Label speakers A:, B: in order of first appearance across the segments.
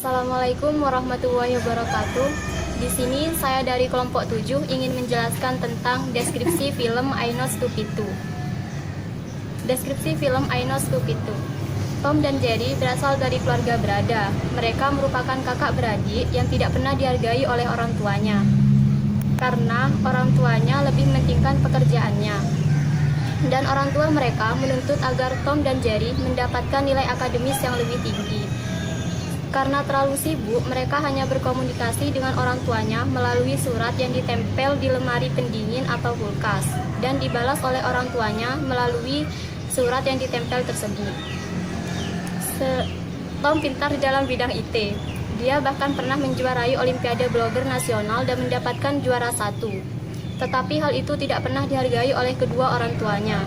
A: Assalamualaikum warahmatullahi wabarakatuh. Di sini saya dari kelompok 7 ingin menjelaskan tentang deskripsi film I Know Stupid 2. Deskripsi film I Know Stupid 2. Tom dan Jerry berasal dari keluarga berada. Mereka merupakan kakak beradik yang tidak pernah dihargai oleh orang tuanya, karena orang tuanya lebih mementingkan pekerjaannya. Dan orang tua mereka menuntut agar Tom dan Jerry mendapatkan nilai akademis yang lebih tinggi. Karena terlalu sibuk, mereka hanya berkomunikasi dengan orang tuanya melalui surat yang ditempel di lemari pendingin atau kulkas, dan dibalas oleh orang tuanya melalui surat yang ditempel tersebut. Tom pintar dalam bidang IT. Dia bahkan pernah menjuarai Olimpiade Blogger Nasional dan mendapatkan juara 1. Tetapi hal itu tidak pernah dihargai oleh kedua orang tuanya.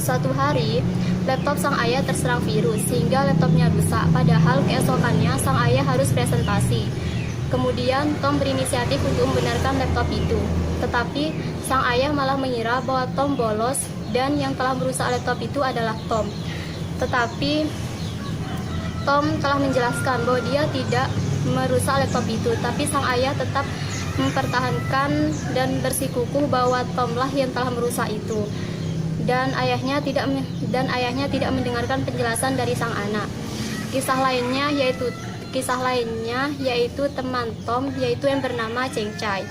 A: Suatu hari, laptop sang ayah terserang virus sehingga laptopnya rusak, padahal keesokannya sang ayah harus presentasi. Kemudian Tom berinisiatif untuk membenarkan laptop itu. Tetapi sang ayah malah mengira bahwa Tom bolos dan yang telah merusak laptop itu adalah Tom. Tetapi Tom telah menjelaskan bahwa dia tidak merusak laptop itu, tapi sang ayah tetap mempertahankan dan bersikukuh bahwa Tomlah yang telah merusak itu. Dan ayahnya tidak mendengarkan penjelasan dari sang anak. Kisah lainnya yaitu teman Tom, yaitu yang bernama Cheng Chai.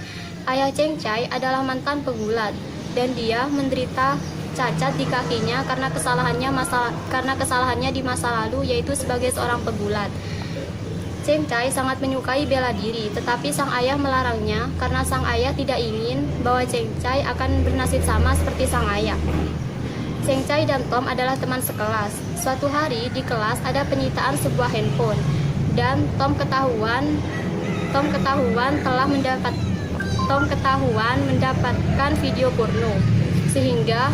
A: Ayah Cheng Chai adalah mantan pegulat dan dia menderita cacat di kakinya karena kesalahannya di masa lalu, yaitu sebagai seorang pegulat. Cheng Chai sangat menyukai bela diri, tetapi sang ayah melarangnya karena sang ayah tidak ingin bahwa Cheng Chai akan bernasib sama seperti sang ayah. Cheng Chai dan Tom adalah teman sekelas. Suatu hari di kelas ada penyitaan sebuah handphone, dan Tom ketahuan mendapatkan video porno, sehingga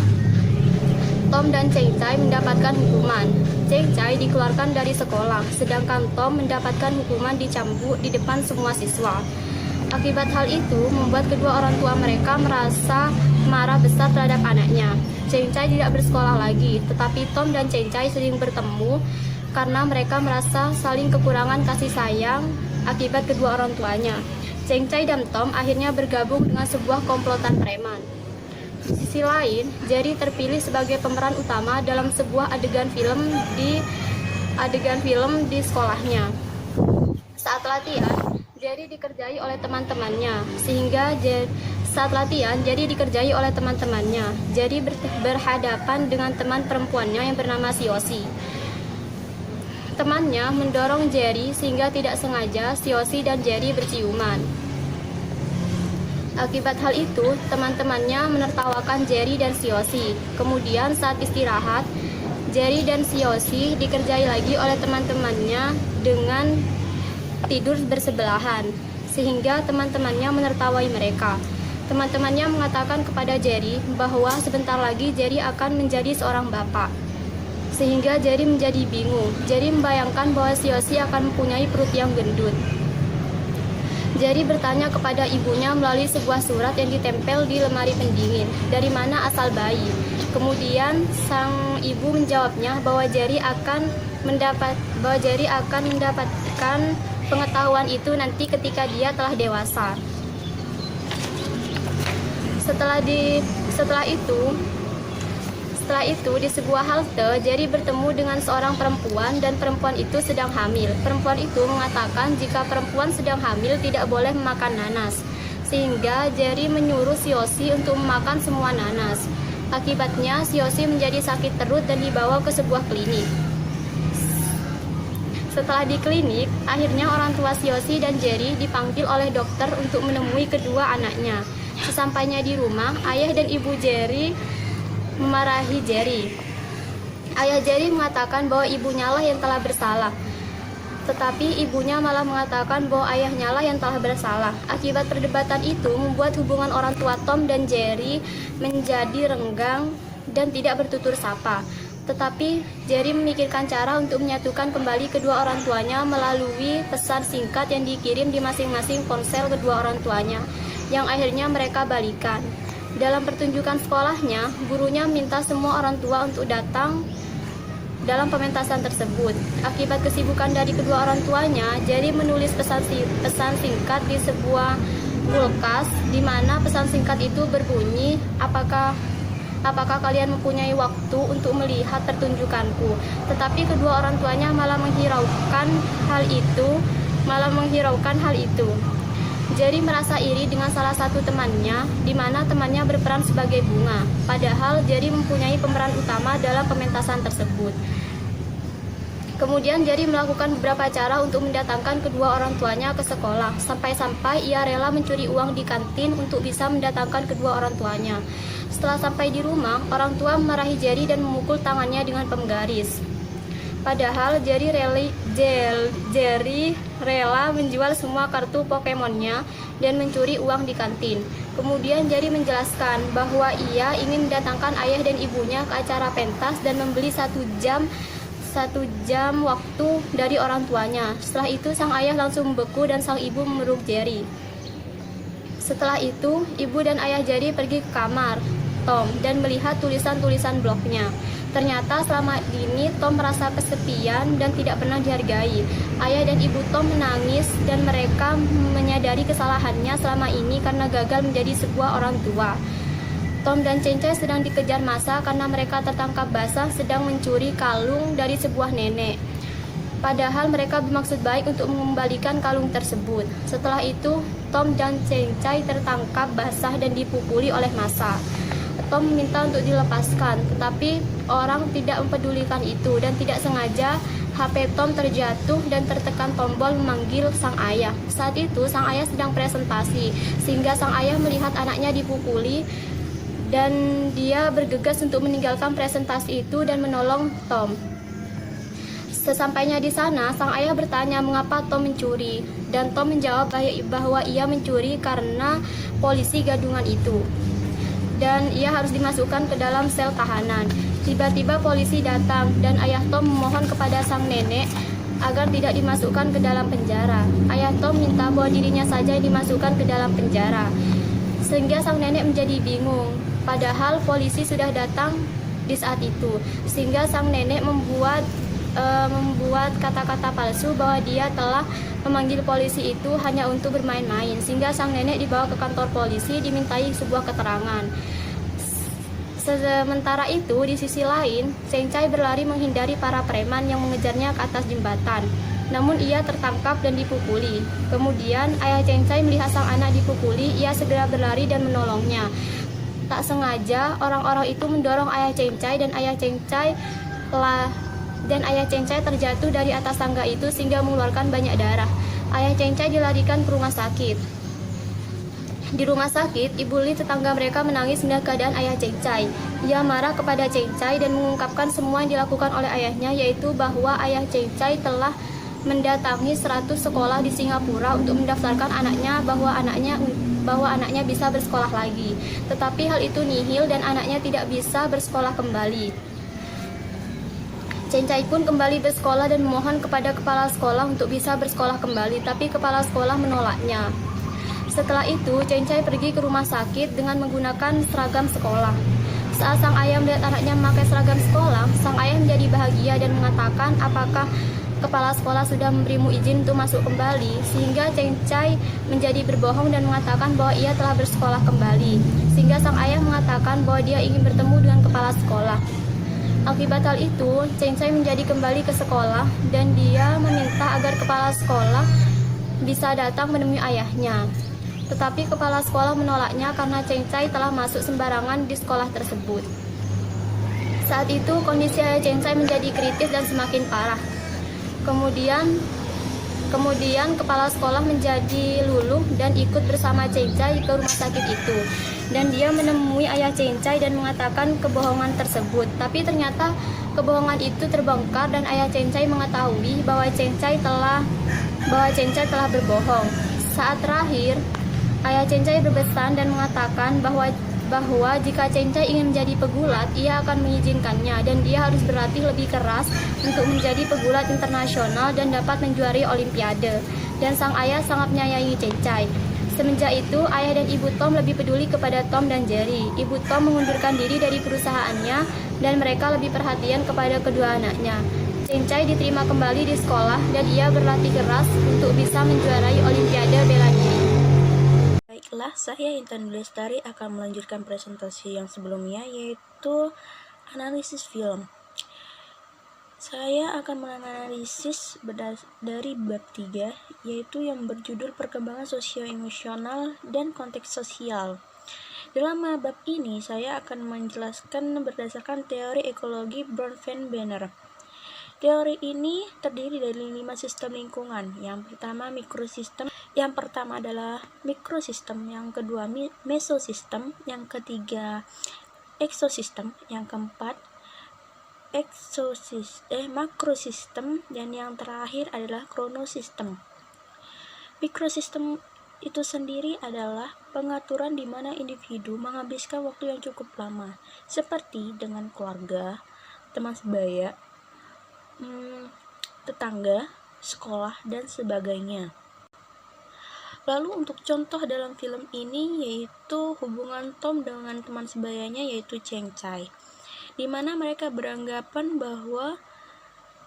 A: Tom dan Cheng Chai mendapatkan hukuman. Cheng Chai dikeluarkan dari sekolah, sedangkan Tom mendapatkan hukuman dicambuk di depan semua siswa. Akibat hal itu membuat kedua orang tua mereka merasa marah besar terhadap anaknya. Cheng Chai tidak bersekolah lagi, tetapi Tom dan Cheng Chai sering bertemu karena mereka merasa saling kekurangan kasih sayang akibat kedua orang tuanya. Cheng Chai dan Tom akhirnya bergabung dengan sebuah komplotan preman. Di sisi lain, Jerry terpilih sebagai pemeran utama dalam sebuah adegan film di sekolahnya. Saat latihan, Jerry dikerjai oleh teman-temannya, Jerry berhadapan dengan teman perempuannya yang bernama Siosi. Temannya mendorong Jerry sehingga tidak sengaja Siosi dan Jerry berciuman. Akibat hal itu, teman-temannya menertawakan Jerry dan Siosi. Kemudian saat istirahat, Jerry dan Siosi dikerjai lagi oleh teman-temannya dengan tidur bersebelahan, sehingga teman-temannya menertawai mereka. Teman-temannya mengatakan kepada Jerry bahwa sebentar lagi Jerry akan menjadi seorang bapak, sehingga Jerry menjadi bingung. Jerry membayangkan bahwa Siosi akan mempunyai perut yang gendut. Jerry bertanya kepada ibunya melalui sebuah surat yang ditempel di lemari pendingin, dari mana asal bayi. Kemudian sang ibu menjawabnya bahwa Jerry akan mendapatkan pengetahuan itu nanti ketika dia telah dewasa. Setelah itu di sebuah halte, Jerry bertemu dengan seorang perempuan dan perempuan itu sedang hamil. Perempuan itu mengatakan jika perempuan sedang hamil tidak boleh memakan nanas, sehingga Jerry menyuruh Siosi untuk memakan semua nanas. Akibatnya Siosi menjadi sakit perut dan dibawa ke sebuah klinik. Setelah di klinik, akhirnya orang tua Siosi dan Jerry dipanggil oleh dokter untuk menemui kedua anaknya. Sesampainya di rumah, ayah dan ibu Jerry memarahi Jerry. Ayah Jerry mengatakan bahwa ibunya lah yang telah bersalah, tetapi ibunya malah mengatakan bahwa ayahnya lah yang telah bersalah. Akibat perdebatan itu membuat hubungan orang tua Tom dan Jerry menjadi renggang dan tidak bertutur sapa. Tetapi Jerry memikirkan cara untuk menyatukan kembali kedua orang tuanya melalui pesan singkat yang dikirim di masing-masing ponsel kedua orang tuanya, yang akhirnya mereka balikan. Dalam pertunjukan sekolahnya, gurunya minta semua orang tua untuk datang dalam pementasan tersebut. Akibat kesibukan dari kedua orang tuanya, Jerry menulis pesan singkat di sebuah kulkas, di mana pesan singkat itu berbunyi, Apakah kalian mempunyai waktu untuk melihat pertunjukanku? Tetapi kedua orang tuanya malah menghiraukan hal itu. Jerry merasa iri dengan salah satu temannya, di mana temannya berperan sebagai bunga. Padahal Jerry mempunyai pemeran utama dalam pementasan tersebut. Kemudian Jerry melakukan beberapa cara untuk mendatangkan kedua orang tuanya ke sekolah. Sampai-sampai ia rela mencuri uang di kantin untuk bisa mendatangkan kedua orang tuanya. Setelah sampai di rumah, orang tua memarahi Jerry dan memukul tangannya dengan penggaris. Padahal Jerry rela menjual semua kartu Pokemonnya dan mencuri uang di kantin. Kemudian Jerry menjelaskan bahwa ia ingin mendatangkan ayah dan ibunya ke acara pentas dan membeli satu jam waktu dari orang tuanya. Setelah itu sang ayah langsung membeku dan sang ibu memeluk Jerry. Setelah itu, ibu dan ayah Jerry pergi ke kamar Tom dan melihat tulisan-tulisan blognya. Ternyata selama ini Tom merasa kesepian dan tidak pernah dihargai. Ayah dan ibu Tom menangis dan mereka menyadari kesalahannya selama ini karena gagal menjadi sebuah orang tua. Tom dan Cencai sedang dikejar massa karena mereka tertangkap basah sedang mencuri kalung dari sebuah nenek. Padahal mereka bermaksud baik untuk mengembalikan kalung tersebut. Setelah itu, Tom dan Cencai tertangkap basah dan dipukuli oleh massa. Tom meminta untuk dilepaskan, tetapi orang tidak mempedulikan itu dan tidak sengaja HP Tom terjatuh dan tertekan tombol memanggil sang ayah. Saat itu sang ayah sedang presentasi, sehingga sang ayah melihat anaknya dipukuli dan dia bergegas untuk meninggalkan presentasi itu dan menolong Tom. Sesampainya di sana, sang ayah bertanya mengapa Tom mencuri, dan Tom menjawab bahwa ia mencuri karena polisi gadungan itu dan ia harus dimasukkan ke dalam sel tahanan. Tiba-tiba polisi datang dan ayah Tom memohon kepada sang nenek agar tidak dimasukkan ke dalam penjara. Ayah Tom minta bahwa dirinya saja yang dimasukkan ke dalam penjara, sehingga sang nenek menjadi bingung. Padahal polisi sudah datang di saat itu, sehingga sang nenek membuat kata-kata palsu bahwa dia telah memanggil polisi itu hanya untuk bermain-main, sehingga sang nenek dibawa ke kantor polisi dimintai sebuah keterangan. Sementara itu, di sisi lain, Cencai berlari menghindari para preman yang mengejarnya ke atas jembatan. Namun ia tertangkap dan dipukuli. Kemudian ayah Cencai melihat sang anak dipukuli, ia segera berlari dan menolongnya. Tak sengaja, orang-orang itu mendorong ayah Cencai dan ayah Cencai terjatuh dari atas tangga itu sehingga mengeluarkan banyak darah. Ayah Cencai dilarikan ke rumah sakit. Di rumah sakit, Ibu Li tetangga mereka menangis melihat keadaan ayah Cencai. Ia marah kepada Cencai dan mengungkapkan semua yang dilakukan oleh ayahnya, yaitu bahwa ayah Cencai telah mendatangi 100 sekolah di Singapura untuk mendaftarkan anaknya bahwa anaknya bisa bersekolah lagi. Tetapi hal itu nihil dan anaknya tidak bisa bersekolah kembali. Cencai pun kembali bersekolah dan memohon kepada kepala sekolah untuk bisa bersekolah kembali, tapi kepala sekolah menolaknya. Setelah itu, Cencai pergi ke rumah sakit dengan menggunakan seragam sekolah. Saat sang ayah melihat anaknya memakai seragam sekolah, sang ayah menjadi bahagia dan mengatakan apakah kepala sekolah sudah memberimu izin untuk masuk kembali, sehingga Cencai menjadi berbohong dan mengatakan bahwa ia telah bersekolah kembali, sehingga sang ayah mengatakan bahwa dia ingin bertemu dengan kepala sekolah. Akibat hal itu, Cencai menjadi kembali ke sekolah dan dia meminta agar kepala sekolah bisa datang menemui ayahnya. Tetapi kepala sekolah menolaknya karena Cencai telah masuk sembarangan di sekolah tersebut. Saat itu kondisi ayah Cencai menjadi kritis dan semakin parah. Kemudian kepala sekolah menjadi luluh dan ikut bersama Cencai ke rumah sakit itu. Dan dia menemui ayah Cencai dan mengatakan kebohongan tersebut. Tapi ternyata kebohongan itu terbongkar dan ayah Cencai mengetahui bahwa Cencai telah berbohong. Saat terakhir, ayah Cencai berpesan dan mengatakan bahwa jika Cencai ingin menjadi pegulat, ia akan mengizinkannya dan dia harus berlatih lebih keras untuk menjadi pegulat internasional dan dapat menjuarai olimpiade. Dan sang ayah sangat menyayangi Cencai. Semenjak itu, ayah dan ibu Tom lebih peduli kepada Tom dan Jerry. Ibu Tom mengundurkan diri dari perusahaannya dan mereka lebih perhatian kepada kedua anaknya. Cencai diterima kembali di sekolah dan ia berlatih keras untuk bisa menjuarai Olimpiade bela diri.
B: Baiklah, saya Intan Lestari akan melanjutkan presentasi yang sebelumnya, yaitu analisis film. Saya akan menganalisis dari bab 3, yaitu yang berjudul perkembangan sosio-emosional dan konteks sosial. Dalam bab ini, saya akan menjelaskan berdasarkan teori ekologi Bronfenbrenner. Teori ini terdiri dari 5 sistem lingkungan. Yang pertama mikrosistem, yang pertama adalah mikrosistem, yang kedua mesosistem, yang ketiga eksosistem, yang keempat makrosistem, dan yang terakhir adalah kronosistem. Mikrosistem itu sendiri adalah pengaturan di mana individu menghabiskan waktu yang cukup lama, seperti dengan keluarga, teman sebaya, tetangga, sekolah, dan sebagainya. Lalu untuk contoh dalam film ini yaitu hubungan Tom dengan teman sebayanya yaitu Cencai, di mana mereka beranggapan bahwa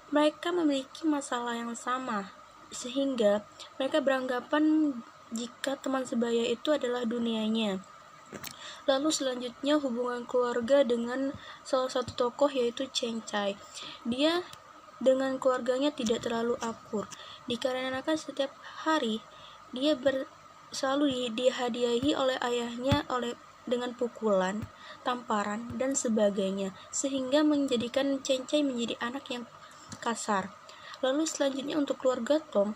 B: mereka memiliki masalah yang sama, sehingga mereka beranggapan jika teman sebaya itu adalah dunianya. Lalu selanjutnya hubungan keluarga dengan salah satu tokoh yaitu Cencai. Dia dengan keluarganya tidak terlalu akur, dikarenakan setiap hari dia selalu dihadiahi oleh ayahnya dengan pukulan, tamparan, dan sebagainya, sehingga menjadikan Cencai menjadi anak yang kasar. Lalu selanjutnya untuk keluarga Tom,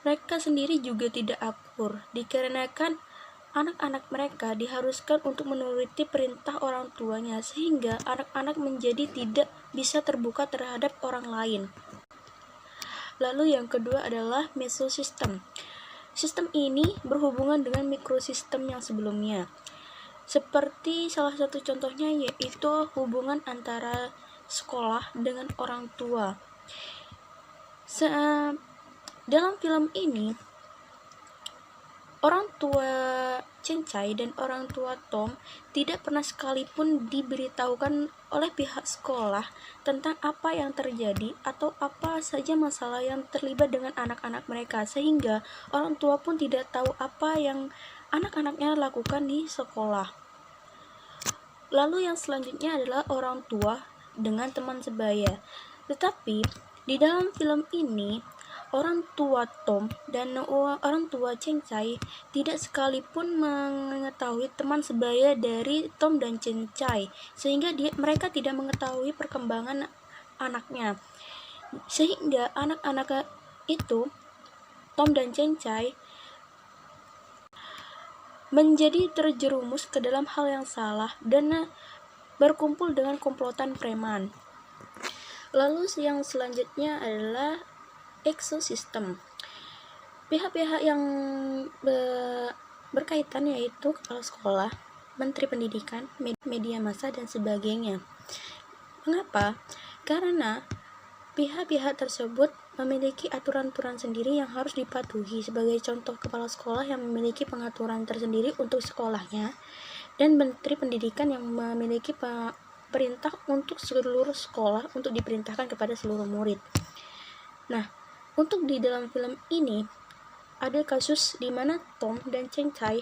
B: mereka sendiri juga tidak akur, dikarenakan anak-anak mereka diharuskan untuk menuruti perintah orang tuanya, sehingga anak-anak menjadi tidak bisa terbuka terhadap orang lain. Lalu yang kedua adalah mesosistem. Sistem ini berhubungan dengan mikrosistem yang sebelumnya. Seperti salah satu contohnya yaitu hubungan antara sekolah dengan orang tua. Dalam film ini, orang tua Cencai dan orang tua Tom tidak pernah sekalipun diberitahukan oleh pihak sekolah tentang apa yang terjadi atau apa saja masalah yang terlibat dengan anak-anak mereka, sehingga orang tua pun tidak tahu apa yang anak-anaknya lakukan di sekolah. Lalu yang selanjutnya adalah orang tua dengan teman sebaya. Tetapi di dalam film ini, orang tua Tom dan orang tua Cencai tidak sekalipun mengetahui teman sebaya dari Tom dan Cencai, sehingga mereka tidak mengetahui perkembangan anaknya. Sehingga anak-anak itu, Tom dan Cencai, menjadi terjerumus ke dalam hal yang salah dan berkumpul dengan komplotan preman. Lalu yang selanjutnya adalah eksosistem. Pihak-pihak yang berkaitan yaitu kepala sekolah, menteri pendidikan, media massa, dan sebagainya. Mengapa? Karena pihak-pihak tersebut memiliki aturan-aturan sendiri yang harus dipatuhi. Sebagai contoh, kepala sekolah yang memiliki pengaturan tersendiri untuk sekolahnya, dan menteri pendidikan yang memiliki perintah untuk seluruh sekolah untuk diperintahkan kepada seluruh murid. Nah, untuk di dalam film ini ada kasus di mana Tom dan Cencai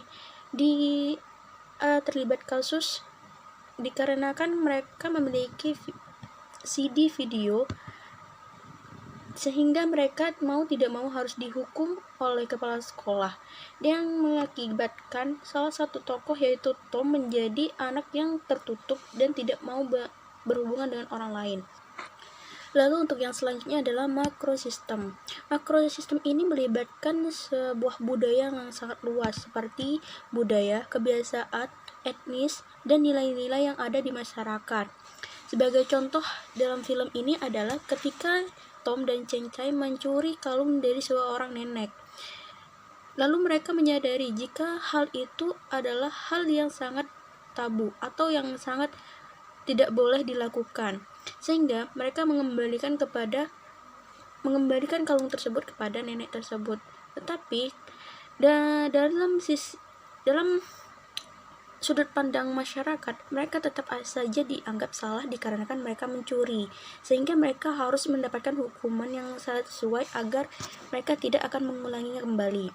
B: terlibat kasus dikarenakan mereka memiliki CD video, sehingga mereka mau tidak mau harus dihukum oleh kepala sekolah, yang mengakibatkan salah satu tokoh yaitu Tom menjadi anak yang tertutup dan tidak mau berhubungan dengan orang lain. Lalu untuk yang selanjutnya adalah makrosistem. Makrosistem ini melibatkan sebuah budaya yang sangat luas, seperti budaya, kebiasaan, etnis, dan nilai-nilai yang ada di masyarakat. Sebagai contoh dalam film ini adalah ketika Tom dan Cencai mencuri kalung dari seorang nenek. Lalu mereka menyadari jika hal itu adalah hal yang sangat tabu atau yang sangat tidak boleh dilakukan, sehingga mereka mengembalikan kalung tersebut kepada nenek tersebut. Tetapi Dalam sudut pandang masyarakat, mereka tetap saja dianggap salah dikarenakan mereka mencuri, sehingga mereka harus mendapatkan hukuman yang sesuai agar mereka tidak akan mengulanginya kembali.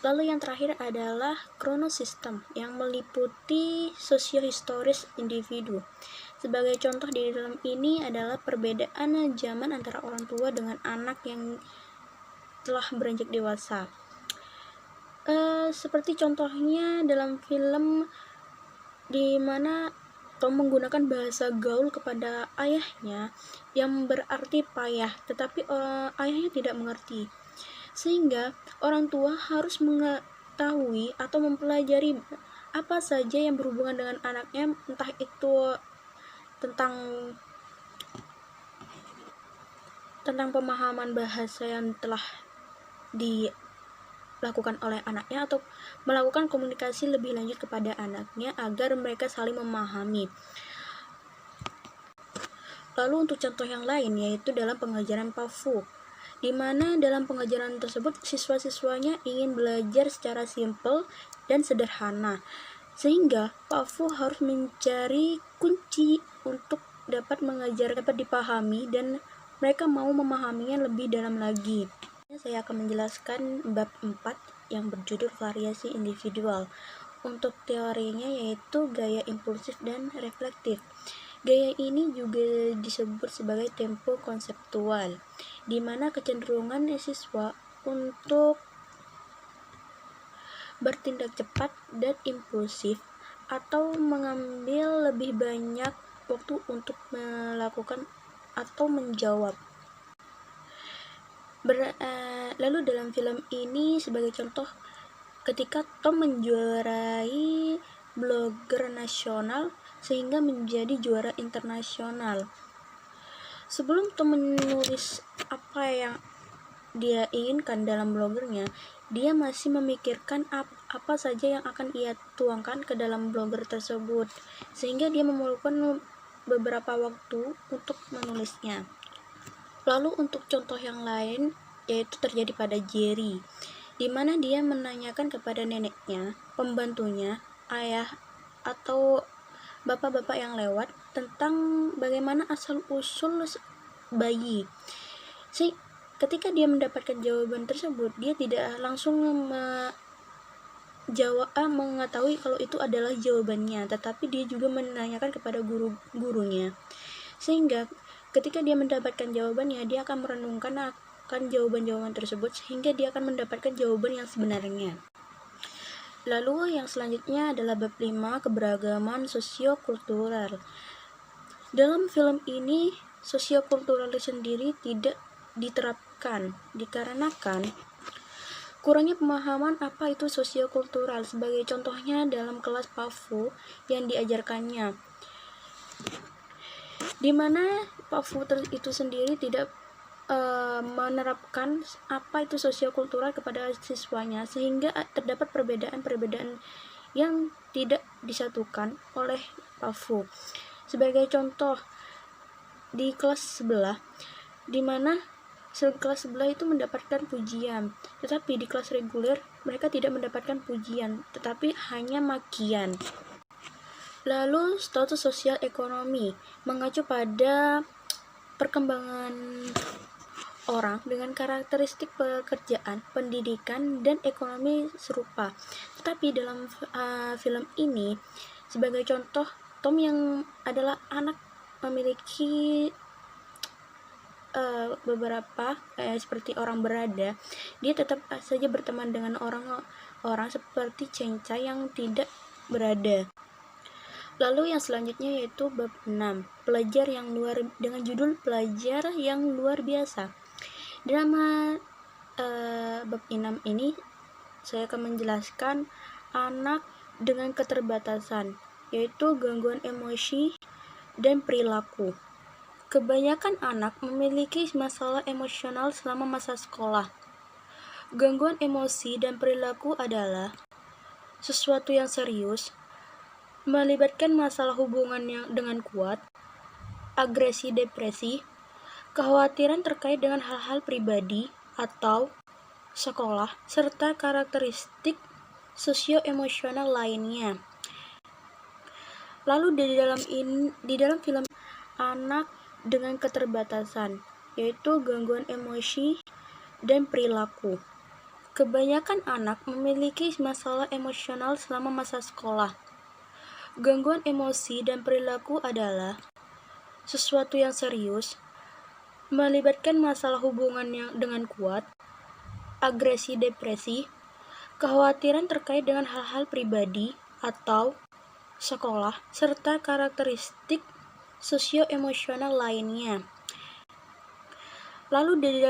B: Lalu yang terakhir adalah kronosistem yang meliputi sosiohistoris individu. Sebagai contoh di dalam ini adalah perbedaan zaman antara orang tua dengan anak yang telah beranjak dewasa. Seperti contohnya dalam film di mana Tom menggunakan bahasa gaul kepada ayahnya yang berarti payah, tetapi ayahnya tidak mengerti. Sehingga orang tua harus mengetahui atau mempelajari apa saja yang berhubungan dengan anaknya, entah itu tentang pemahaman bahasa yang telah dilakukan oleh anaknya atau melakukan komunikasi lebih lanjut kepada anaknya agar mereka saling memahami. Lalu untuk contoh yang lain yaitu dalam pengajaran PAFU, di mana dalam pengajaran tersebut siswa-siswanya ingin belajar secara simpel dan sederhana, sehingga PAFU harus mencari kunci untuk dapat mengajar, dapat dipahami dan mereka mau memahaminya lebih dalam lagi. Saya akan menjelaskan bab 4 yang berjudul variasi individual. Untuk teorinya yaitu gaya impulsif dan reflektif. Gaya ini juga disebut sebagai tempo konseptual, di mana kecenderungan siswa untuk bertindak cepat dan impulsif atau mengambil lebih banyak waktu untuk melakukan atau menjawab. Lalu dalam film ini sebagai contoh, ketika Tom menjuarai blogger nasional sehingga menjadi juara internasional. Sebelum Tom menulis apa yang dia inginkan dalam blogernya, dia masih memikirkan apa saja yang akan ia tuangkan ke dalam blogger tersebut, sehingga dia memerlukan beberapa waktu untuk menulisnya. Lalu untuk contoh yang lain yaitu terjadi pada Jerry, di mana dia menanyakan kepada neneknya, pembantunya, ayah atau bapak-bapak yang lewat tentang bagaimana asal-usul bayi. Ketika dia mendapatkan jawaban tersebut, dia tidak langsung mengetahui kalau itu adalah jawabannya, tetapi dia juga menanyakan kepada guru-gurunya. Sehingga ketika dia mendapatkan jawabannya, dia akan merenungkan akan jawaban-jawaban tersebut sehingga dia akan mendapatkan jawaban yang sebenarnya. Lalu yang selanjutnya adalah bab 5, keberagaman sosiokultural. Dalam film ini, sosiokultural sendiri tidak diterapkan dikarenakan kurangnya pemahaman apa itu sosiokultural. Sebagai contohnya dalam kelas PAFU yang diajarkannya, di mana PAFU itu sendiri tidak menerapkan apa itu sosiokultural kepada siswanya, sehingga terdapat perbedaan-perbedaan yang tidak disatukan oleh PAFU. Sebagai contoh, di kelas sebelah, di mana kelas sebelah itu mendapatkan pujian, tetapi di kelas reguler mereka tidak mendapatkan pujian, tetapi hanya makian. Lalu status sosial ekonomi mengacu pada perkembangan orang dengan karakteristik pekerjaan, pendidikan, dan ekonomi serupa. Tetapi dalam film ini, sebagai contoh, Tom yang adalah anak memiliki beberapa seperti orang berada, dia tetap saja berteman dengan orang seperti Cheng-Chai yang tidak berada. Lalu yang selanjutnya yaitu bab 6, pelajar yang dengan judul pelajar yang luar biasa. Dalam bab 6 ini saya akan menjelaskan anak dengan keterbatasan, yaitu gangguan emosi dan perilaku. Kebanyakan anak memiliki masalah emosional selama masa sekolah. Gangguan emosi dan perilaku adalah sesuatu yang serius, melibatkan masalah hubungan yang dengan kuat, agresi depresi, kekhawatiran terkait dengan hal-hal pribadi, atau sekolah, serta karakteristik sosio-emosional lainnya. Lalu di dalam film anak dengan keterbatasan, yaitu gangguan emosi dan perilaku. Kebanyakan anak memiliki masalah emosional selama masa sekolah. Gangguan emosi dan perilaku adalah sesuatu yang serius, melibatkan masalah hubungan yang dengan kuat, agresi, depresi, kekhawatiran terkait dengan hal-hal pribadi atau sekolah, serta karakteristik sosio-emosional lainnya. Lalu di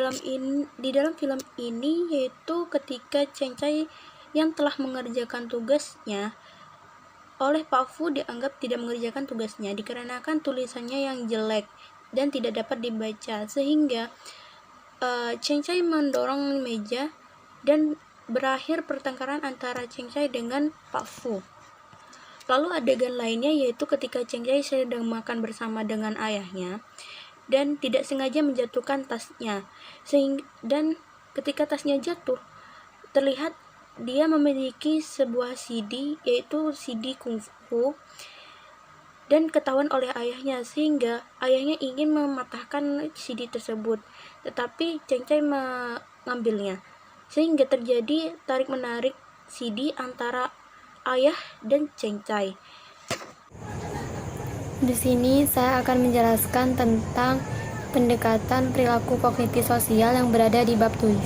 B: dalam film ini yaitu ketika Cheng-Chai yang telah mengerjakan tugasnya oleh Pak Fu dianggap tidak mengerjakan tugasnya dikarenakan tulisannya yang jelek dan tidak dapat dibaca, sehingga Cheng-Chai mendorong meja dan berakhir pertengkaran antara Cheng-Chai dengan Pak Fu. Lalu adegan lainnya yaitu ketika Cheng-Chai sedang makan bersama dengan ayahnya dan tidak sengaja menjatuhkan tasnya, dan ketika tasnya jatuh terlihat dia memiliki sebuah CD yaitu CD kungfu dan ketahuan oleh ayahnya, sehingga ayahnya ingin mematahkan CD tersebut, tetapi Cheng-Chai mengambilnya, sehingga terjadi tarik menarik CD antara ayah dan Cheng-Chai.
A: Di sini saya akan menjelaskan tentang pendekatan perilaku kognitif sosial yang berada di bab 7.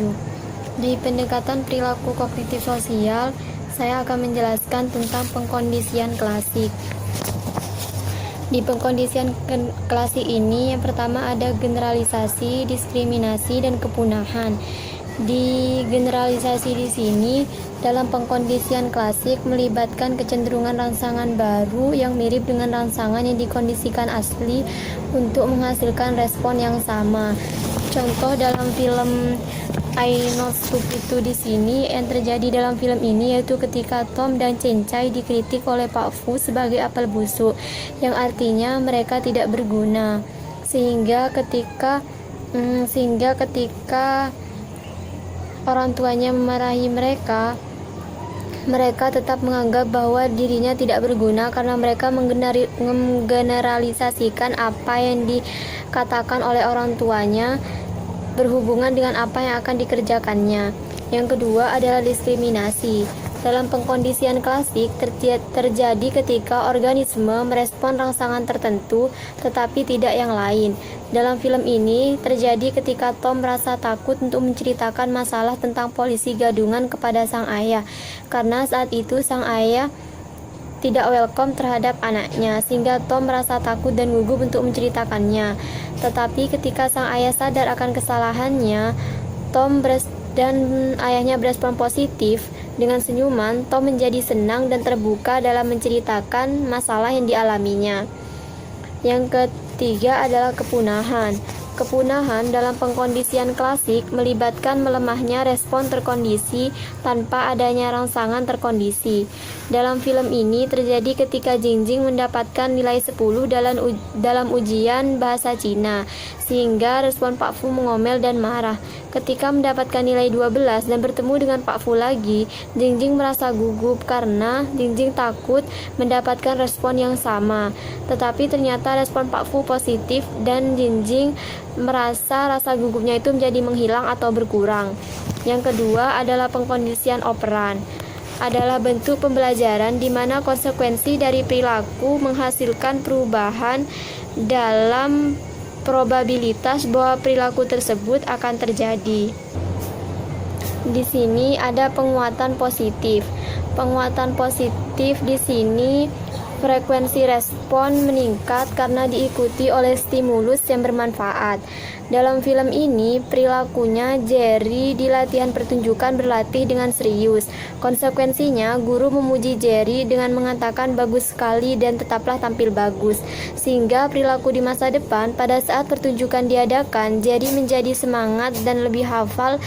A: Di pendekatan perilaku kognitif sosial, saya akan menjelaskan tentang pengkondisian klasik. Di pengkondisian klasik ini, yang pertama ada generalisasi, diskriminasi, dan kepunahan. Di generalisasi di sini dalam pengkondisian klasik melibatkan kecenderungan rangsangan baru yang mirip dengan rangsangan yang dikondisikan asli untuk menghasilkan respon yang sama. Contoh dalam film I Not Stupid Too di sini yang terjadi dalam film ini yaitu ketika Tom dan Cheng-Chai dikritik oleh Pak Fu sebagai apel busuk, yang artinya mereka tidak berguna, sehingga ketika orang tuanya memarahi mereka tetap menganggap bahwa dirinya tidak berguna karena mereka menggeneralisasikan apa yang dikatakan oleh orang tuanya berhubungan dengan apa yang akan dikerjakannya. Yang kedua adalah diskriminasi. Dalam pengkondisian klasik terjadi ketika organisme merespon rangsangan tertentu tetapi tidak yang lain. Dalam film ini terjadi ketika Tom merasa takut untuk menceritakan masalah tentang polisi gadungan kepada sang ayah, karena saat itu sang ayah tidak welcome terhadap anaknya, sehingga Tom merasa takut dan gugup untuk menceritakannya. Tetapi ketika sang ayah sadar akan kesalahannya, dan ayahnya berespon positif dengan senyuman, Tom menjadi senang dan terbuka dalam menceritakan masalah yang dialaminya. Yang ketiga adalah kepunahan. Kepunahan dalam pengkondisian klasik melibatkan melemahnya respon terkondisi tanpa adanya rangsangan terkondisi. Dalam film ini terjadi ketika Jingjing mendapatkan nilai 10 dalam ujian bahasa Cina, sehingga respon Pak Fu mengomel dan marah. Ketika mendapatkan nilai 12 dan bertemu dengan Pak Fu lagi, Jingjing merasa gugup karena Jingjing takut mendapatkan respon yang sama. Tetapi ternyata respon Pak Fu positif dan Jingjing merasa rasa gugupnya itu menjadi menghilang atau berkurang. Yang kedua adalah pengkondisian operan. Adalah bentuk pembelajaran di mana konsekuensi dari perilaku menghasilkan perubahan dalam probabilitas bahwa perilaku tersebut akan terjadi. Di sini ada penguatan positif. Penguatan positif di sini frekuensi respon meningkat karena diikuti oleh stimulus yang bermanfaat. Dalam film ini, perilakunya Jerry di latihan pertunjukan berlatih dengan serius. Konsekuensinya, guru memuji Jerry dengan mengatakan bagus sekali dan tetaplah tampil bagus. Sehingga perilaku di masa depan, pada saat pertunjukan diadakan, Jerry menjadi semangat dan lebih hafal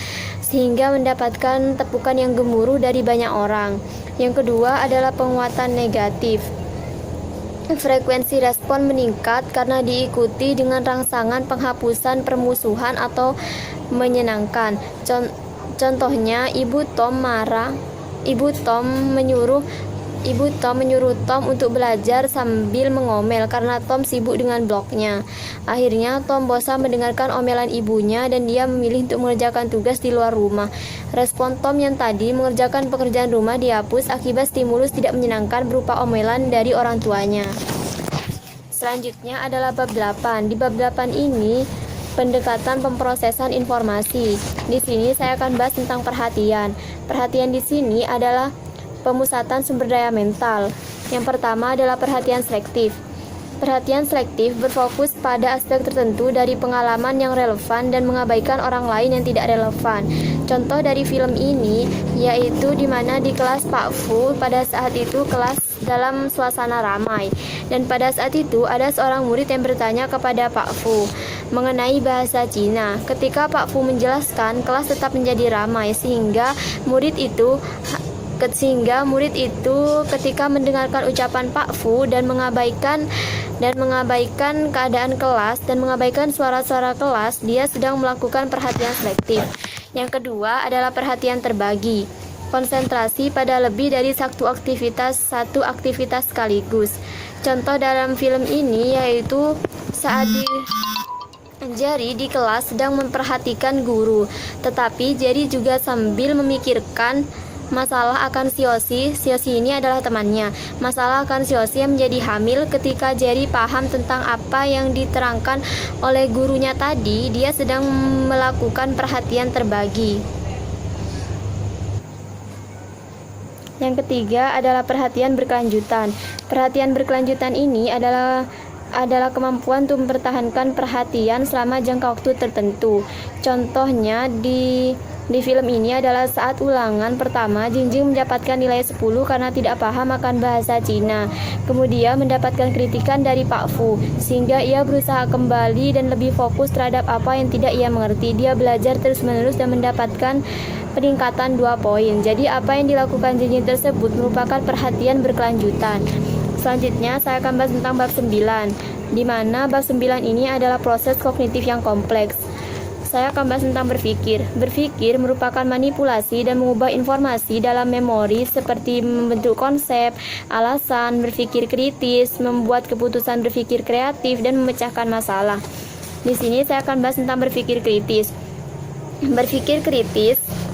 A: sehingga mendapatkan tepukan yang gemuruh dari banyak orang. Yang kedua adalah penguatan negatif. Frekuensi respon meningkat karena diikuti dengan rangsangan penghapusan permusuhan atau menyenangkan. Contohnya, Ibu Tom menyuruh Tom untuk belajar sambil mengomel karena Tom sibuk dengan blognya. Akhirnya Tom bosan mendengarkan omelan ibunya dan dia memilih untuk mengerjakan tugas di luar rumah. Respon Tom yang tadi mengerjakan pekerjaan rumah dihapus akibat stimulus tidak menyenangkan berupa omelan dari orang tuanya. Selanjutnya adalah bab 8. Di bab 8 ini pendekatan pemrosesan informasi. Di sini saya akan bahas tentang perhatian. Perhatian di sini adalah pemusatan sumber daya mental. Yang pertama adalah perhatian selektif. Perhatian selektif berfokus pada aspek tertentu dari pengalaman yang relevan dan mengabaikan orang lain yang tidak relevan. Contoh dari film ini yaitu di mana di kelas Pak Fu pada saat itu kelas dalam suasana ramai dan pada saat itu ada seorang murid yang bertanya kepada Pak Fu mengenai bahasa Cina. Ketika Pak Fu menjelaskan, kelas tetap menjadi ramai sehingga murid itu ketika mendengarkan ucapan Pak Fu dan mengabaikan keadaan kelas dan mengabaikan suara-suara kelas, dia sedang melakukan perhatian selektif. Yang kedua adalah perhatian terbagi. Konsentrasi pada lebih dari satu aktivitas sekaligus. Contoh dalam film ini yaitu saat Jerry di kelas sedang memperhatikan guru, tetapi Jerry juga sambil memikirkan masalah akan Siosi ini adalah temannya. Masalah akan Siosi yang menjadi hamil. Ketika Jerry paham tentang apa yang diterangkan oleh gurunya tadi, dia sedang melakukan perhatian terbagi. Yang ketiga adalah perhatian berkelanjutan. Perhatian berkelanjutan ini adalah kemampuan untuk mempertahankan perhatian selama jangka waktu tertentu. Contohnya di film ini adalah saat ulangan pertama, Jingjing mendapatkan nilai 10 karena tidak paham akan bahasa Cina. Kemudian mendapatkan kritikan dari Pak Fu, sehingga ia berusaha kembali dan lebih fokus terhadap apa yang tidak ia mengerti. Dia belajar terus-menerus dan mendapatkan peningkatan 2 poin. Jadi apa yang dilakukan Jingjing tersebut merupakan perhatian berkelanjutan. Selanjutnya saya akan bahas tentang bab 9, di mana bab 9 ini adalah proses kognitif yang kompleks. Saya akan bahas tentang berpikir. Berpikir merupakan manipulasi dan mengubah informasi dalam memori seperti membentuk konsep, alasan, berpikir kritis, membuat keputusan berpikir kreatif, dan memecahkan masalah. Di sini saya akan bahas tentang berpikir kritis.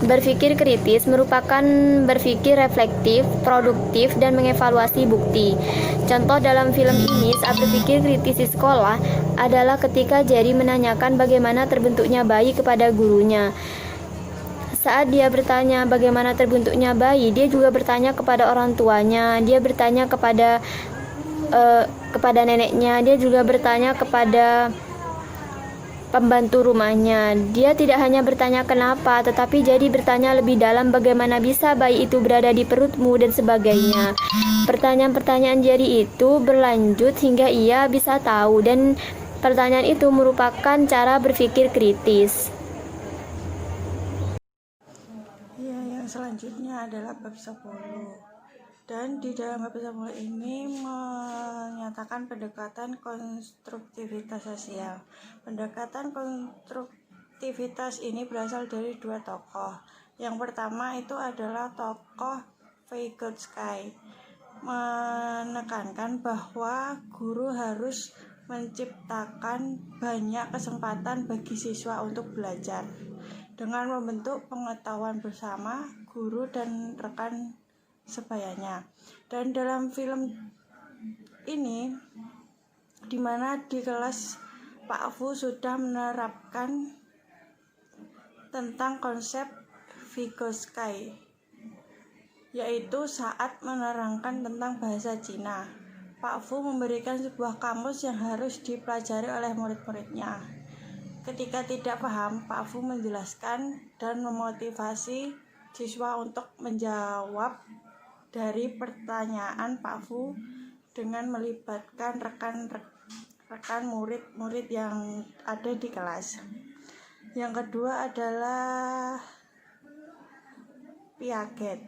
A: Berpikir kritis merupakan berpikir reflektif, produktif, dan mengevaluasi bukti. Contoh dalam film ini saat berpikir kritis di sekolah adalah ketika Jerry menanyakan bagaimana terbentuknya bayi kepada gurunya. Saat dia bertanya bagaimana terbentuknya bayi, dia juga bertanya kepada orang tuanya, dia bertanya kepada neneknya, dia juga bertanya kepada pembantu rumahnya. Dia tidak hanya bertanya kenapa, tetapi jadi bertanya lebih dalam bagaimana bisa bayi itu berada di perutmu dan sebagainya. Pertanyaan-pertanyaan Jerry itu berlanjut hingga ia bisa tahu, dan pertanyaan itu merupakan cara berpikir kritis.
C: Yang selanjutnya adalah bab 10. Dan di dalam bab 10 ini menyatakan pendekatan konstruktivitas sosial. Pendekatan konstruktivitas ini berasal dari 2 tokoh. Yang pertama itu adalah tokoh Vygotsky, menekankan bahwa guru harus menciptakan banyak kesempatan bagi siswa untuk belajar dengan membentuk pengetahuan bersama guru dan rekan sebayanya. Dan dalam film ini dimana di kelas Pak Fu sudah menerapkan tentang konsep Vygotsky, yaitu saat menerangkan tentang bahasa Cina, Pak Fu memberikan sebuah kamus yang harus dipelajari oleh murid-muridnya. Ketika tidak paham, Pak Fu menjelaskan dan memotivasi siswa untuk menjawab dari pertanyaan Pak Fu dengan melibatkan rekan murid-murid yang ada di kelas. Yang kedua adalah Piaget,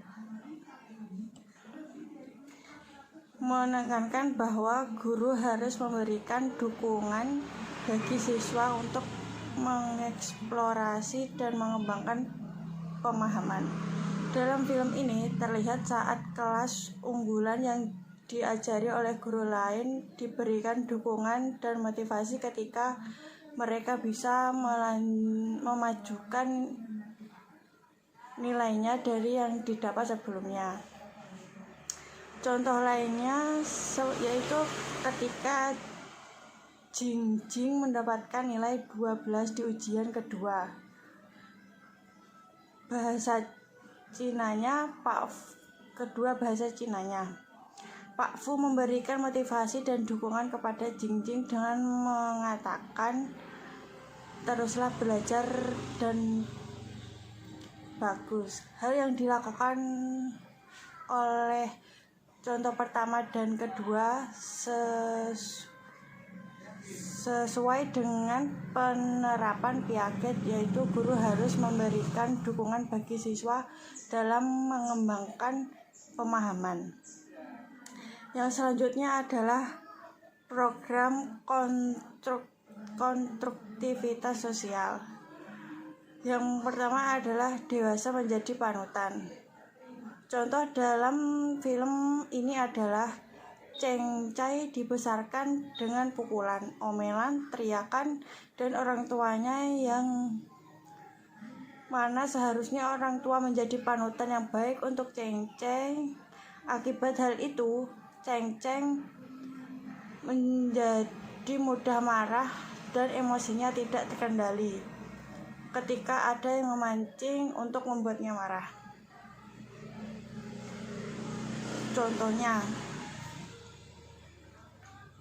C: menekankan bahwa guru harus memberikan dukungan bagi siswa untuk mengeksplorasi dan mengembangkan pemahaman. Dalam film ini terlihat saat kelas unggulan yang diajari oleh guru lain diberikan dukungan dan motivasi ketika mereka bisa memajukan nilainya dari yang didapat sebelumnya. Contoh lainnya yaitu ketika Jingjing mendapatkan nilai 12 di ujian kedua bahasa Cinanya. Pak Fu memberikan motivasi dan dukungan kepada Jingjing dengan mengatakan, teruslah belajar dan bagus. Hal yang dilakukan oleh contoh pertama dan kedua sesuai dengan penerapan Piaget, yaitu guru harus memberikan dukungan bagi siswa dalam mengembangkan pemahaman. Yang selanjutnya adalah program konstruktivitas sosial. Yang pertama adalah dewasa menjadi panutan. Contoh dalam film ini adalah Chengcai dibesarkan dengan pukulan, omelan, teriakan, dan orang tuanya, yang mana seharusnya orang tua menjadi panutan yang baik untuk Chengcai. Akibat hal itu, Chengcai menjadi mudah marah dan emosinya tidak terkendali ketika ada yang memancing untuk membuatnya marah.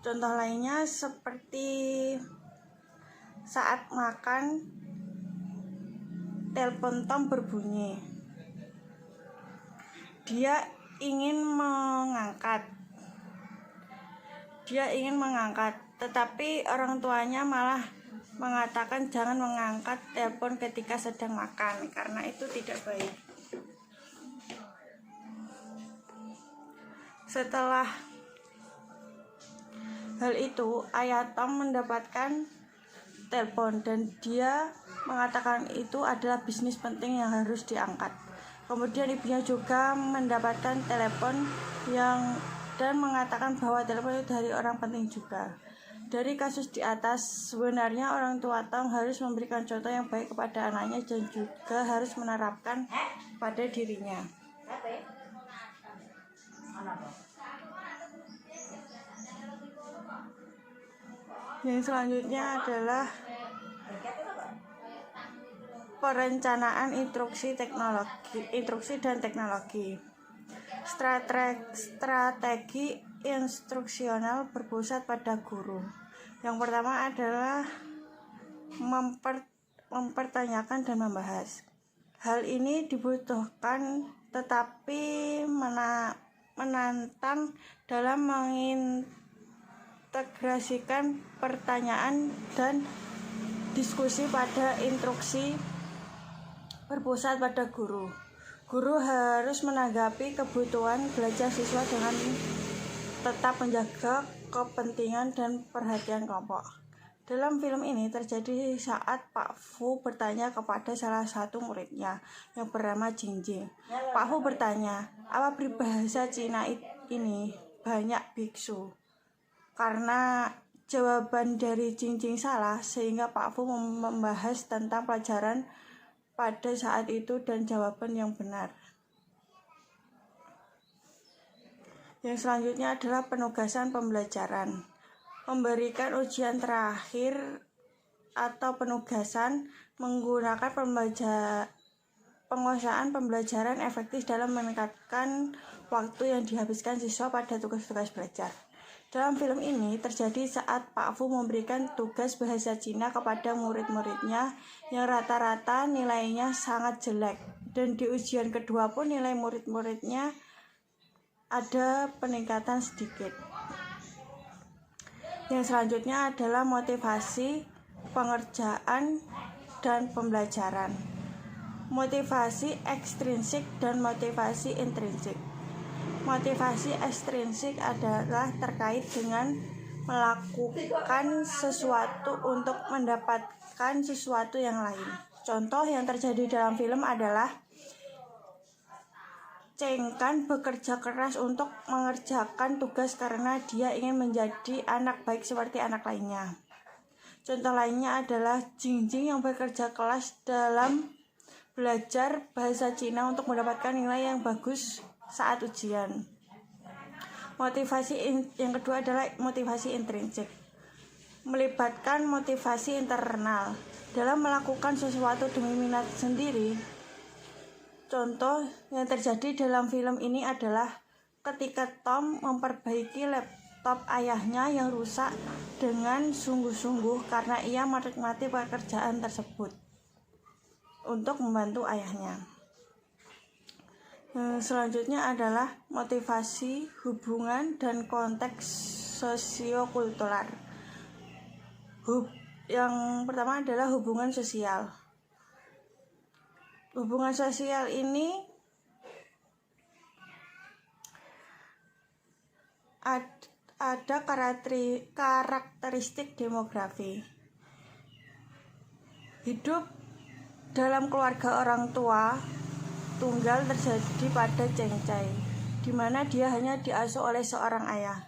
C: Contoh lainnya seperti saat makan, telepon Tom berbunyi. Dia ingin mengangkat, tetapi orang tuanya malah mengatakan jangan mengangkat telepon ketika sedang makan karena itu tidak baik. Setelah hal itu, ayah Tom mendapatkan telepon dan dia mengatakan itu adalah bisnis penting yang harus diangkat. Kemudian ibunya juga mendapatkan telepon dan mengatakan bahwa telepon itu dari orang penting juga. Dari kasus di atas, sebenarnya orang tua Tom harus memberikan contoh yang baik kepada anaknya dan juga harus menerapkan pada dirinya. Yang selanjutnya adalah perencanaan instruksi dan teknologi. Strategi instruksional berpusat pada guru. Yang pertama adalah mempertanyakan dan membahas. Hal ini dibutuhkan tetapi menantang dalam mengintegrasikan pertanyaan dan diskusi pada instruksi berpusat pada guru. Guru harus menanggapi kebutuhan belajar siswa dengan tetap menjaga kepentingan dan perhatian kelompok. Dalam film ini terjadi saat Pak Fu bertanya kepada salah satu muridnya yang bernama Jingjing. Pak Fu bertanya, apa peribahasa Cina ini banyak biksu? Karena jawaban dari Jingjing salah, sehingga Pak Fu membahas tentang pelajaran pada saat itu dan jawaban yang benar. Yang selanjutnya adalah penugasan pembelajaran. Memberikan ujian terakhir atau penugasan menggunakan penguasaan pembelajaran efektif dalam meningkatkan waktu yang dihabiskan siswa pada tugas-tugas belajar. Dalam film ini terjadi saat Pak Fu memberikan tugas bahasa Cina kepada murid-muridnya yang rata-rata nilainya sangat jelek, dan di ujian kedua pun nilai murid-muridnya ada peningkatan sedikit. Yang selanjutnya adalah motivasi, pengerjaan, dan pembelajaran. Motivasi ekstrinsik dan motivasi intrinsik. Motivasi ekstrinsik adalah terkait dengan melakukan sesuatu untuk mendapatkan sesuatu yang lain. Contoh yang terjadi dalam film adalah Cheng-kan bekerja keras untuk mengerjakan tugas karena dia ingin menjadi anak baik seperti anak lainnya. Contoh lainnya adalah Jing-Jing yang bekerja keras dalam belajar bahasa Cina untuk mendapatkan nilai yang bagus saat ujian. Yang kedua adalah motivasi intrinsik, melibatkan motivasi internal dalam melakukan sesuatu demi minat sendiri. Contoh yang terjadi dalam film ini adalah ketika Tom memperbaiki laptop ayahnya yang rusak dengan sungguh-sungguh karena ia menikmati pekerjaan tersebut untuk membantu ayahnya. Selanjutnya adalah motivasi hubungan dan konteks sosiokultural. Yang pertama adalah hubungan sosial. Hubungan sosial ini ada karakteristik demografi. Hidup dalam keluarga orang tua tunggal terjadi pada Cheng-Chai, di mana dia hanya diasuh oleh seorang ayah.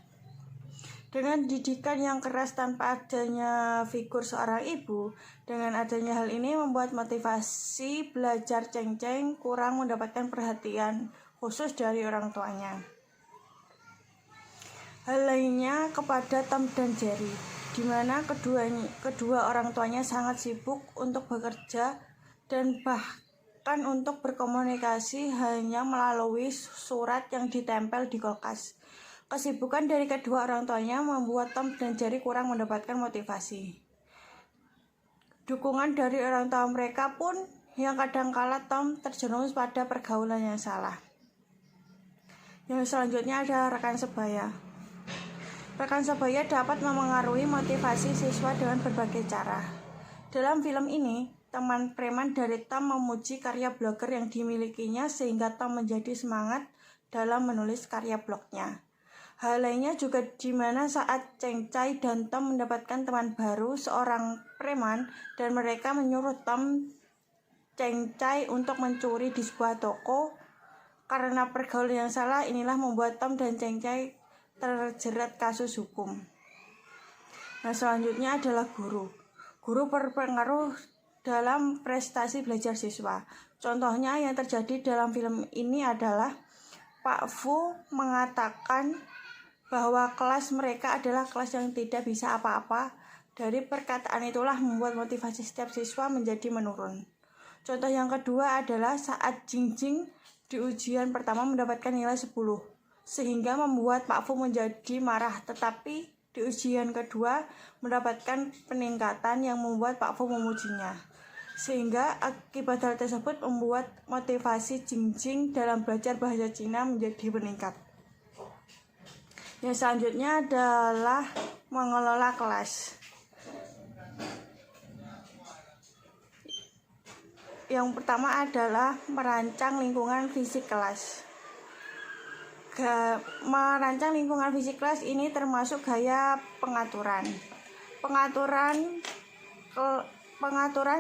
C: Dengan didikan yang keras tanpa adanya figur seorang ibu, dengan adanya hal ini membuat motivasi belajar Cheng-Chai kurang mendapatkan perhatian khusus dari orang tuanya. Hal lainnya kepada Tom dan Jerry, di mana kedua orang tuanya sangat sibuk untuk bekerja dan bahkan untuk berkomunikasi hanya melalui surat yang ditempel di kulkas. Kesibukan dari kedua orang tuanya membuat Tom dan Jerry kurang mendapatkan motivasi. Dukungan dari orang tua mereka pun yang kadangkala Tom terjerumus pada pergaulan yang salah. Yang selanjutnya ada rekan sebaya. Rekan sebaya dapat memengaruhi motivasi siswa dengan berbagai cara. Dalam film ini, teman preman dari Tom memuji karya blogger yang dimilikinya sehingga Tom menjadi semangat dalam menulis karya blognya. Hal lainnya juga di mana saat Cheng-Chai dan Tom mendapatkan teman baru, seorang preman, dan mereka menyuruh Tom Cheng-Chai untuk mencuri di sebuah toko. Karena pergaulan yang salah inilah membuat Tom dan Cheng-Chai terjerat kasus hukum. Nah, selanjutnya adalah guru. Guru berpengaruh dalam prestasi belajar siswa. Contohnya yang terjadi dalam film ini adalah Pak Fu mengatakan bahwa kelas mereka adalah kelas yang tidak bisa apa-apa. Dari perkataan itulah membuat motivasi setiap siswa menjadi menurun. Contoh yang kedua adalah saat Jing-Jing di ujian pertama mendapatkan nilai 10, sehingga membuat Pak Fu menjadi marah, tetapi di ujian kedua mendapatkan peningkatan yang membuat Pak Fu memujinya. Sehingga akibat hal tersebut membuat motivasi Jing-Jing dalam belajar bahasa Cina menjadi meningkat. Yang selanjutnya adalah mengelola kelas. Yang pertama adalah merancang lingkungan fisik kelas. Merancang lingkungan fisik kelas ini termasuk gaya pengaturan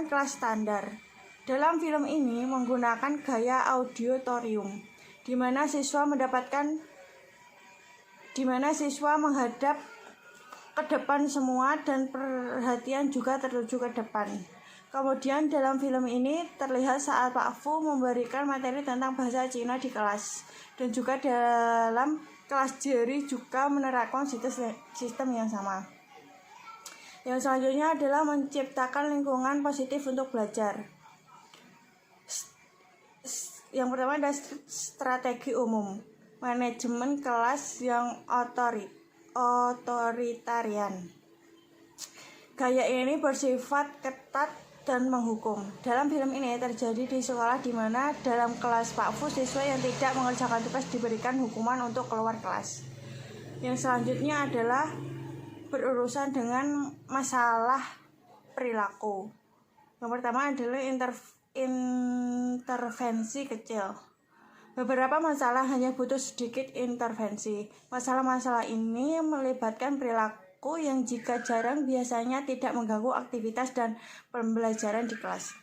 C: kelas standar. Dalam film ini menggunakan gaya auditorium, di mana siswa menghadap ke depan semua dan perhatian juga tertuju ke depan. Kemudian dalam film ini terlihat saat Pak Fu memberikan materi tentang bahasa Cina di kelas, dan juga dalam kelas Jerry juga menerapkan sistem yang sama. Yang selanjutnya adalah menciptakan lingkungan positif untuk belajar. Yang pertama adalah strategi umum, manajemen kelas yang otoritarian. Gaya ini bersifat ketat dan menghukum. Dalam film ini terjadi di sekolah di mana dalam kelas Pak Fu siswa yang tidak mengerjakan tugas diberikan hukuman untuk keluar kelas. Yang selanjutnya adalah berurusan dengan masalah perilaku. Yang pertama adalah intervensi kecil. Beberapa masalah hanya butuh sedikit intervensi. Masalah-masalah ini melibatkan perilaku yang jika jarang biasanya tidak mengganggu aktivitas dan pembelajaran di kelas.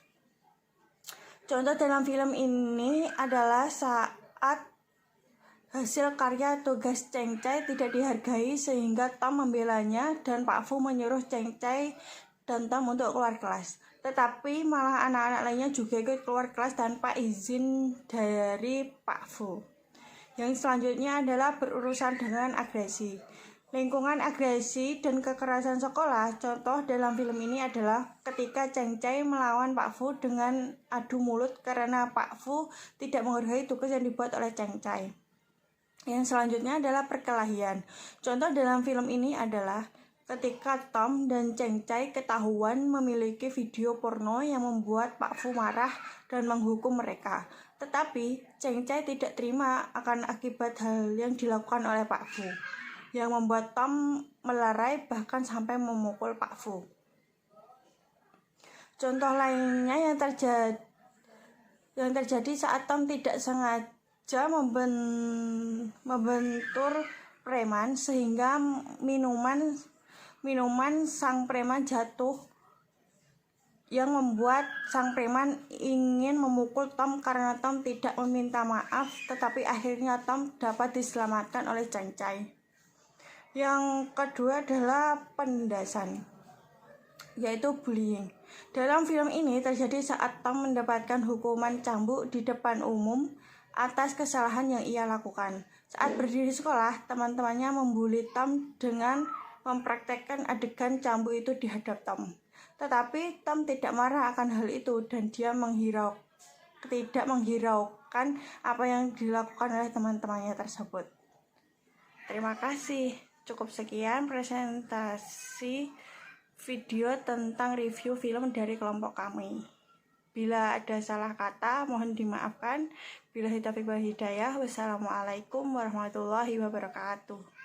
C: Contoh dalam film ini adalah saat hasil karya tugas Cheng-Chai tidak dihargai sehingga Tom membelanya dan Pak Fu menyuruh Cheng-Chai dan Tom untuk keluar kelas. Tetapi malah anak-anak lainnya juga ikut keluar kelas tanpa izin dari Pak Fu. Yang selanjutnya adalah berurusan dengan agresi. Lingkungan agresi dan kekerasan sekolah. Contoh dalam film ini adalah ketika Cheng-Chai melawan Pak Fu dengan adu mulut karena Pak Fu tidak menghargai tugas yang dibuat oleh Cheng-Chai. Yang selanjutnya adalah perkelahian. Contoh dalam film ini adalah ketika Tom dan Cheng-Chai ketahuan memiliki video porno yang membuat Pak Fu marah dan menghukum mereka. Tetapi Cheng-Chai tidak terima akan akibat hal yang dilakukan oleh Pak Fu, yang membuat Tom melerai bahkan sampai memukul Pak Fu. Contoh lainnya yang terjadi saat Tom tidak sengaja membentur preman sehingga minuman sang preman jatuh, yang membuat sang preman ingin memukul Tom karena Tom tidak meminta maaf, tetapi akhirnya Tom dapat diselamatkan oleh Cheng-Chai. Yang kedua adalah penindasan, yaitu bullying. Dalam film ini terjadi saat Tom mendapatkan hukuman cambuk di depan umum atas kesalahan yang ia lakukan. Saat berdiri sekolah, teman-temannya membuli Tom dengan mempraktekkan adegan cambuk itu di hadap Tom. Tetapi Tom tidak marah akan hal itu dan dia tidak menghiraukan apa yang dilakukan oleh teman-temannya tersebut. Terima kasih. Cukup sekian presentasi video tentang review film dari kelompok kami. Bila ada salah kata, mohon dimaafkan. Billahi taufiq wal hidayah. Wassalamualaikum warahmatullahi wabarakatuh.